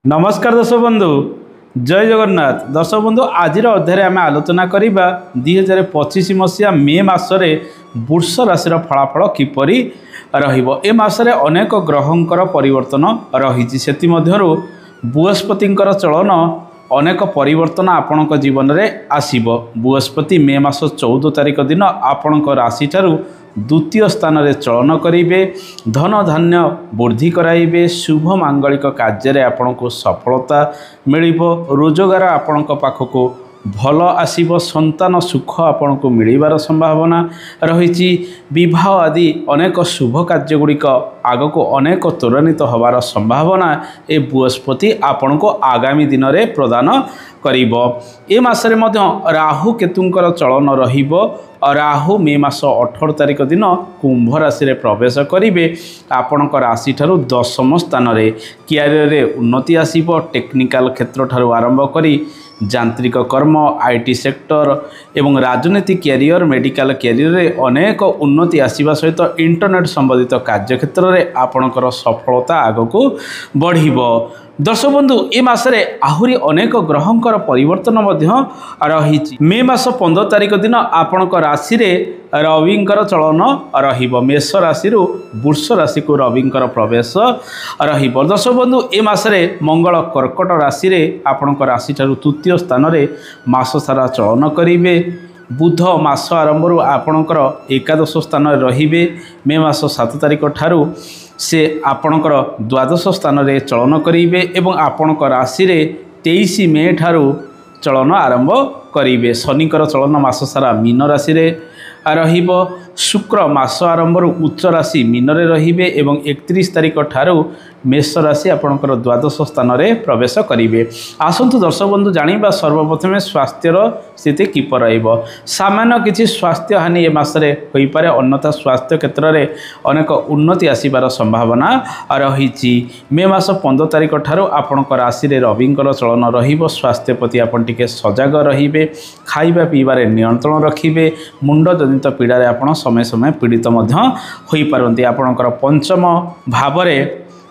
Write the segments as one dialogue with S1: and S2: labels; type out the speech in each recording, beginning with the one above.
S1: नमस्कार दर्शक बंधु, जय जगन्नाथ। दर्शक बंधु, आज अध्याय आम आलोचना करवा 2025 मसीहा मे मासरे वृष राशि फलाफल किपरि रहिबो। ए मासरे अनेक ग्रहंकर परिवर्तन रही से बृहस्पति चलन अनेक परिवर्तन आपणक जीवन में आसीबो। बृहस्पति मे मास 14 तारिख दिन आपणक राशि ठारू द्वितीय स्थान रे चलन करेंगे। धन धान्य वृद्धि कराइबे। शुभ मांगलिक कार्य आपको सफलता मिलिबो। रोजगार आपणक पाखक भल आसीबो। संतान सुख आपको मिलिबार संभावना रही। विवाह आदि अनेक शुभ कार्यगुड़िक आग को अनेक त्वरान्वित होवार संभावना ए बृहस्पति आपको आगामी दिन में प्रदान करिबो। ए मासरे मध्य राहु केतुंकर चलन रहिबो। राहु मे मास 18 तारिख दिन कुंभ राशि रे प्रवेश करिवे। आपणक राशि ठारू 10म स्थान रे कैरियर रे उन्नति आसीबो। टेक्निकल क्षेत्र ठारू आरंभ करी यांत्रिक कर्म, आईटी सेक्टर एवं राजनीति कैरियर, मेडिकल कैरियर रे अनेक उन्नति आसीबा सहित इंटरनेट संबंधित कार्य क्षेत्र रे आपणकर सफलता आगको बढ़िबो। दर्शक बंधु, ए मासरे आहुरी अनेक ग्रहंकर परिवर्तन रही। मे मास 15 तारिख दिन आपणक राशि रे रविंकर चलन रहिबो। मेष राशि वृष राशि को रविंकर प्रवेश रहिबो। दर्शक बंधु, ए मासरे मंगल कर्कट राशि रे आपणक राशि ठारू तृतीय स्थान रे मास सारा चलन करिवे। बुध मास आरंभ आपणकर एकादश स्थान रहिबे। मे मास 7 तारिख ठारू से आपणकर द्वादश स्थान रे चलन करेंगे एवं आपणक राशि रे 23 मे ठारू चलन आरंभ करेंगे। शनिकर चलन मास सारा मीन राशि रे रहिबो। शुक्र मास आरंभ उच्च राशि मीन रे रहिबे एवं 31 तारिख ठारू मेष राशि आपणकर द्वादश स्थान रे प्रवेश करेंगे। आसंतु दर्शक बंधु, जानिबा सर्वप्रथमे स्वास्थ्यर स्थिति किपर रहिबो। सामान्य किछि स्वास्थ्य हानि ए मासरे होई पारे, अन्यथा स्वास्थ्य क्षेत्र में अनेक उन्नति आसीबार संभावना रही। मे मास 15 तारिख ठारू आपणक राशि रे रविंकर चलन रहिबो। स्वास्थ्य प्रति आपण टिके सजग रहिबे। खाइबा पीबारे नियंत्रण रखिबे। मुंड जनित पीड़ा रे आपण समय समय पीड़ित होई पारंती। आपणकर पंचम भाव रे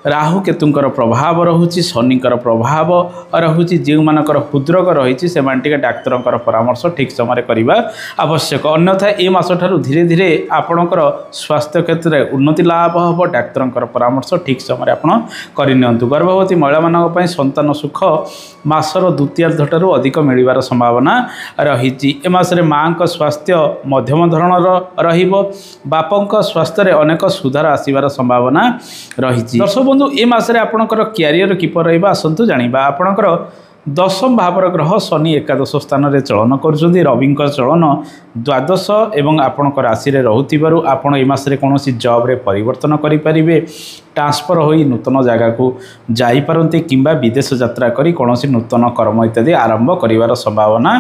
S1: राहु केतुंकर प्रभाव रहुछि, शनिकर प्रभाव रहुछि। जो मानकर हृदरोग रही से डाक्तर परामर्श ठीक समय करने आवश्यक। अन्यथा ए मास ठारू धीरे धीरे आपणकर स्वास्थ्य क्षेत्र में उन्नति लाभ हम। डाक्तर परामर्श ठीक समय आपड़ करनियंतु। गर्भवती महिला मानक पई संतान सुख मासर द्वितीयार्ध ठारू अधिक मिलिबार संभावना रही। ए मासरे मां का स्वास्थ्य मध्यम धरणर रहिबो। बापंक स्वास्थ्य रे अनेक सुधार आसीबार संभावना रही। दर्शक बंधु, ए मासरे आपणकर कैरियर किपर रहिबा आसंतु जानिबा। आपणकर 10म भावर ग्रह शनि एकादश स्थान रे चलन करुछन्ती। रविंकर चलन द्वादश एवं आपणकर राशि रे रहुतिबारु आपण ए मासरे कोनोसी जॉब रे परिवर्तन करि परिबे। ट्रांसफर होई नूतन जगह को जाई पारंती किंबा विदेश यात्रा करी कोनोसी नूतन कर्म इत्यादि आरंभ करिवार संभावना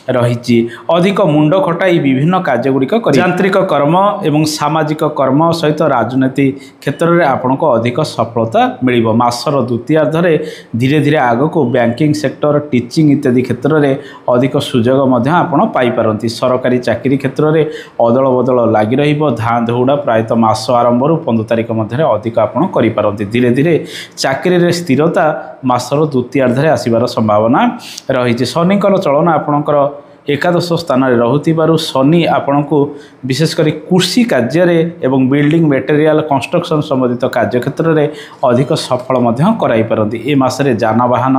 S1: रही। अधिक मुंड खटाई विभिन्न कार्यगुड़िक यांत्रिक कर्म एवं सामाजिक कर्म सहित राजनीति क्षेत्र में आपको अधिक सफलता मिलिबो। मासर द्वितीयार्ध रे धीरे धीरे आग को बैंकिंग सेक्टर, टीचिंग इत्यादि क्षेत्र में अधिक सुजोग आपण पाई पारंती। सरकारी चाकरी क्षेत्र में अदल बदल लगी रहिबो। धाँ धौड़ा प्रायतः मास आरंभ 15 तारिख मध्य अधिक आपण करिपारंती। धीरे धीरे चाकरी रे स्थिरता मासर द्वितीयार्ध रे आसीबार संभावना रही। शनिकर चलन आपणकर एकादश स्थान रे रहुतिबारु शनि आपणको विशेषकर कृषि कार्य एवं बिल्डिंग मटेरियल कंस्ट्रक्शन संबंधित कार्य क्षेत्र में अधिक सफल कराई पारंती। ए मासरे जानवाहन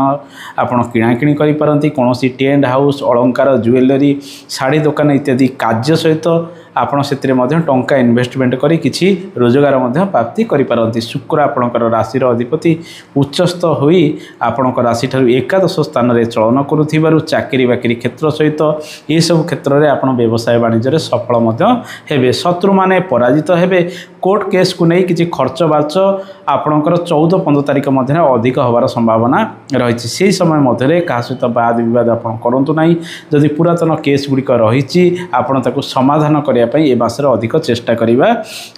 S1: आपण किणाकिणी करि पारंती। कोनोसी टेंट हाउस, अलंकार, ज्वेलरी, साड़ी दुकान इत्यादि कार्य सहित आपण से टंका इन्वेस्टमेंट करी किछि रोजगार प्राप्ति करि पारंती। शुक्र आपणकर राशिर अधिपति उच्चस्थ होई आपणकर राशि ठारू एकादश स्थान रे चलन करुथिबारु चाकरी बाकरी क्षेत्र सहित ये सब क्षेत्र में आपण व्यवसाय वाणिज्य सफल हेबे। शत्रु माने पराजित हेबे। कोर्ट केस को नहीं किसी खर्च बार्च आपणकर 14-15 तारिख मध्य अधिक होवार संभावना रही। से समय मध्य क्या सहित वाद विवाद आपण करंतु नहीं। जदि पुरातन केस गुड़िक रही आपण ताकू समाधान करने ए मासरे अधिक चेष्टा करने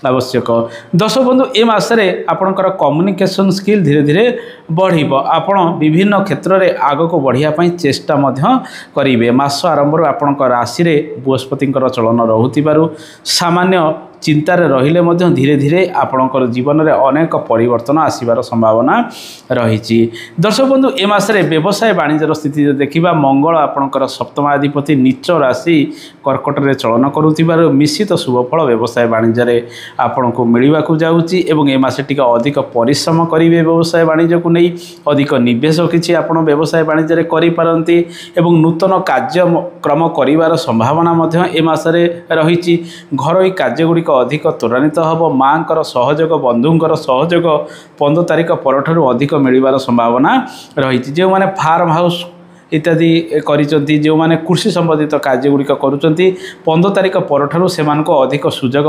S1: आवश्यक। दर्शक बंधु, ए मासरे आपणकर कम्युनिकेशन स्किल धीरे धीरे बढ़िबो। आपण विभिन्न क्षेत्र में आग को बढ़िया चेष्टा करेंगे। मास आरंभ आपणकर राशि रे बृहस्पति चलन रहुतिबारु सामान्य ଚିନ୍ତାରେ ରହିଲେ ମଧ୍ୟ ଧୀରେ ଧୀରେ ଆପଣଙ୍କର ଜୀବନରେ ଅନେକ ପରିବର୍ତ୍ତନ ଆସିବାର ସମ୍ଭାବନା ରହିଛି। ଦର୍ଶକ ବନ୍ଧୁ ଏ ମାସରେ ବ୍ୟବସାୟ ବାଣିଜ୍ୟର ସ୍ଥିତି ଯଦି ଦେଖିବା ମଙ୍ଗଳ ଆପଣଙ୍କର ସପ୍ତମାଧିପତି ନୀଚ ରାଶି କର୍କଟରେ ଚଳନ କରୁଥିବାରୁ ମିଶ୍ରିତ ଶୁଭଫଳ ବ୍ୟବସାୟ ବାଣିଜ୍ୟରେ ଆପଣଙ୍କୁ ମିଳିବାକୁ ଯାଉଛି ଏବଂ ଏ ମାସେ ଟିକେ ଅଧିକ ପରିଶ୍ରମ କରିବେ ବ୍ୟବସାୟ ବାଣିଜ୍ୟକୁ ନେଇ ଅଧିକ ନିବେଶ କିଛି ଆପଣ ବ୍ୟବସାୟ ବାଣିଜ୍ୟରେ କରିପାରନ୍ତି ଏବଂ ନୂତନ କାର୍ଯ୍ୟକ୍ରମ କରିବାର ସମ୍ଭାବନା ମଧ୍ୟ ଏ ମାସରେ ରହିଛି। ଘରୋଇ କାର୍ଯ୍ୟଗୁଡ଼ିକ ଅଧିକ ତ୍ୱରାନ୍ୱିତ ହେବ। ମାଙ୍କର ସହଯୋଗ ବନ୍ଧୁଙ୍କର ସହଯୋଗ 15 ତାରିଖ ପରଠାରୁ ଅଧିକ ମିଳିବାର ସମ୍ଭାବନା ରହିଛି। ଯେଉଁମାନେ ଫାର୍ମ ହାଉସ୍ इत्यादि करिसंती जो माने कृषि संबंधित कार्यगुड़िक करुँच 15 तारिख परठारु सेमानको अधिक सुजोग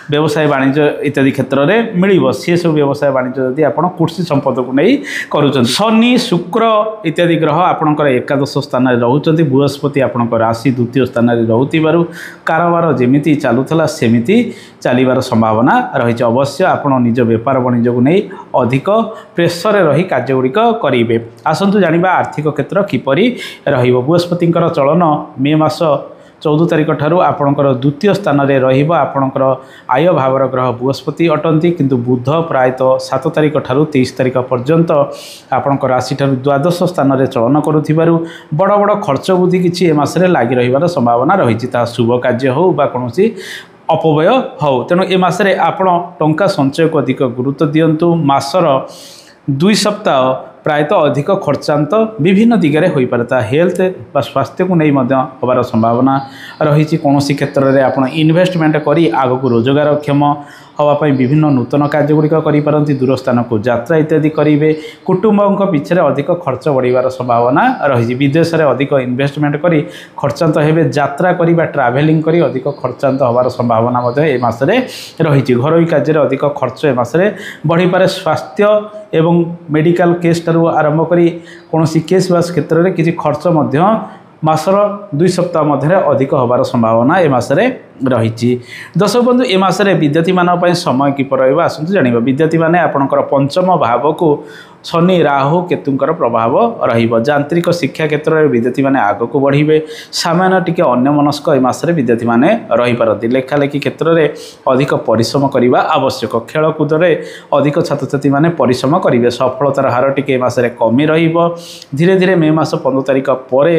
S1: व्यवसाय वाणिज्य इत्यादि क्षेत्र में मिल सी सब व्यवसाय वाणिज्य जदि आप कृषि संपद को नहीं करुँच। शनि शुक्र इत्यादि ग्रह आपणकर एकादश स्थान रोचे। बृहस्पति आपण राशि द्वितीय स्थान रोथबार कारोबार जमी चलूला सेमती चलबार संभावना रही। अवश्य आप निज बेपार वाणिज्य को नहीं अधिक प्रेसर रही कार्यगुड़िक करेंगे। आसतु जानिबा आर्थिक क्षेत्र किपरि रहिबो। बृहस्पतिंकर चलन मे मास 14 तारिख ठारू आपणकर द्वितीय स्थान में रहिबो। आपणकर आय भावर ग्रह बृहस्पति अटंती किंतु बुध प्रायतः 7 तारिख ठारू 23 तारिख पर्यंत आपणकर राशि ठारू द्वादश स्थान में चलन करुथिबारु बड़ बड़ खर्च बुद्धि किछि ए मासरे लागि रहिबार संभावना रहिछि। ता शुभ कार्य हो बा कोनोसी अपव्यय हो। तेणु ए मासरे आपण टंका संचय को अधिक गुरुत्व दियंतु। मासर 2 सप्ताह प्रायतः अधिक खर्चांत विभिन्न दिगरे हो पारे। हेल्थ बा स्वास्थ्य को नहीं होबार संभावना रही। कौन क्षेत्र में आप इन्वेस्टमेंट करी आग को रोजगारक्षम हाँपाई विभिन्न नूतन कार्यगुड़िक करें। दूर स्थान को यात्रा इत्यादि करेंगे। कुटुंब पिछे अधिक खर्च बढ़िवार संभावना रही। विदेश में अधिक इन्वेस्टमेंट करी खर्चांत हेबे। यात्रा करवा ट्राभेलिंग करी अधिक खर्चांत होबार संभावना ए मासरे रही। घरोई कार्य अधिक खर्च ए मासरे बढ़ी पारे। स्वास्थ्य एवं मेडिकल केस ठारू आरंभ करी कौन केस बास क्षेत्र में किसी खर्च मासर 2 सप्ताह मध्य अधिक होबार संभावना ए मासरे रही। दर्शक बंधु ए मासरे विद्यार्थी मानक समय किपर रहिबा आसंतु जानिबा। विद्यार्थी माने आपणकर पंचम भाव को शनि राहु केतुंकर प्रभाव रहिबो। यांत्रिक शिक्षा क्षेत्र में विद्यार्थी माने आग को बढ़िबे। सामान्य टिके अन्यमनस्क ए मासरे विद्यार्थी माने रहि पारती। लेखालेखी क्षेत्र में अधिक परिश्रम करने आवश्यक। खेलकूद में अधिक छात्र छात्री माने परिश्रम करेंगे। सफलतार हार टिके ए मासरे कमी रहिबो। धीरे धीरे मे मास 15 तारिख पर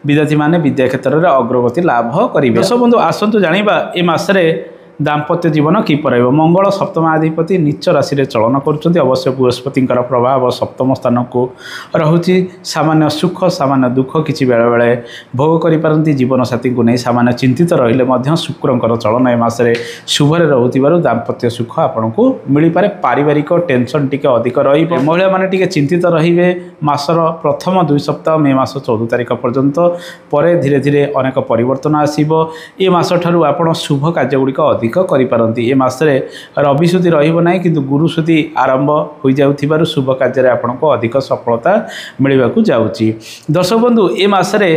S1: विद्यार्थी माने विद्या क्षेत्र में अग्रगति लाभ करेंगे। दर्शक बंधु आसंतु जानिबा ए मासरे दाम्पत्य जीवन किपर रहिबो। मंगल सप्तमाधिपति नीच राशि रे चलन करुछंती। अवश्य बृहस्पतिंकर प्रभाव सप्तम स्थान को रहुछि। सामान्य सुख सामान्य दुख किछि बेले बेले भोग करि पारंती। जीवन साथी को नहीं सामान्य चिंतित रहिले मध्य शुक्रंकर चलन ए मासरे शुभरे रहुथिबारु दाम्पत्य सुख आपनको मिली पारे। पारिवारिक टेंशन टिके अधिक रहिबो। महिला माने टिके चिंतित रहिबे। मासर प्रथम 2 सप्ताह मे मास 14 तारिख पर्यंत परे धीरे धीरे अनेक परिवर्तन आसीबो। ए मास ठारू आपण शुभ कार्य गुड़िक अधिक करिपारंती। ए मासरे रवि सुधी रहिबो नाही किंतु गुरु सुधी आरंभ हो जाउथिबारु शुभ कार्य आपनको अधिक सफलता मिलिबाकू जाउची। दर्शक बंधु ए मासरे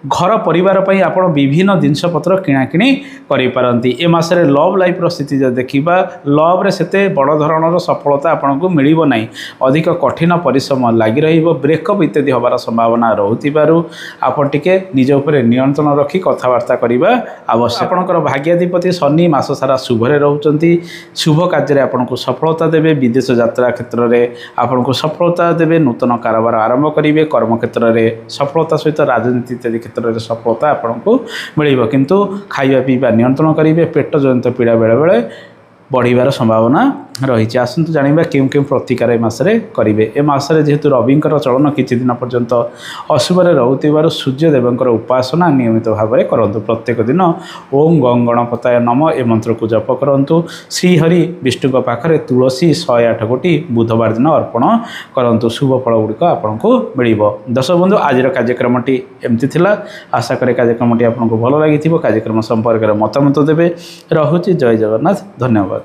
S1: घर परिवार पई आपण विभिन्न जिनपतर किणाकिणी करिपारंती। ए मासरे लव लाइफ रो स्थिति जब देखिबा लव रे सेते बड़ धरणर सफलता आपनको मिलिबो नाही। अधिक कठिन परिश्रम लागि रहिबो। ब्रेकअप इत्यादि होबार संभावना रहुथिबारु आपण टिके निज उपरे नियंत्रण रखी कथावार्ता करिबा आवश्यक। आपणकर भाग्याधिपति शनि मास सारा शुभरे रहउचंती। शुभ कार्य रे आपनको सफलता देबे। विदेश यात्रा क्षेत्र में आपनको सफलता देबे। नूतन कारोबार आरंभ करिवे। कर्म क्षेत्र में सफलता सहित राजनीति इत्यादि क्षेत्र में सफलता आपको मिल। किंतु खाଇବା पीवा नियंत्रण करेंगे। पेट जनित पीड़ा बेले बेले बढ़िवार संभावना रही। आसतु जानिबा केउं केउं प्रतिकार ए मासरे करेंगे। ए मासरे जेहेतु रविंकर चलन किछि दिन पर्यंत अशुभरे रहुथिबारु सूर्यदेवंकर उपासना नियमित भाव में करंतु। प्रत्येक दिन ओम गं गणपताय नम ए मंत्र को जप करंतु। श्रीहरि विष्णु पाखरे तुलसी 108 गोटी बुधवार दिन अर्पण करंतु। शुभ फल गुड़िक आपको मिल। दर्शक बंधु आज कार्यक्रमटी एमती थिला। आशा करे कार्यक्रमटी आपको भल लगी। कार्यक्रम संपर्क में मतामत देवे। रहुछि। जय जगन्नाथ। धन्यवाद।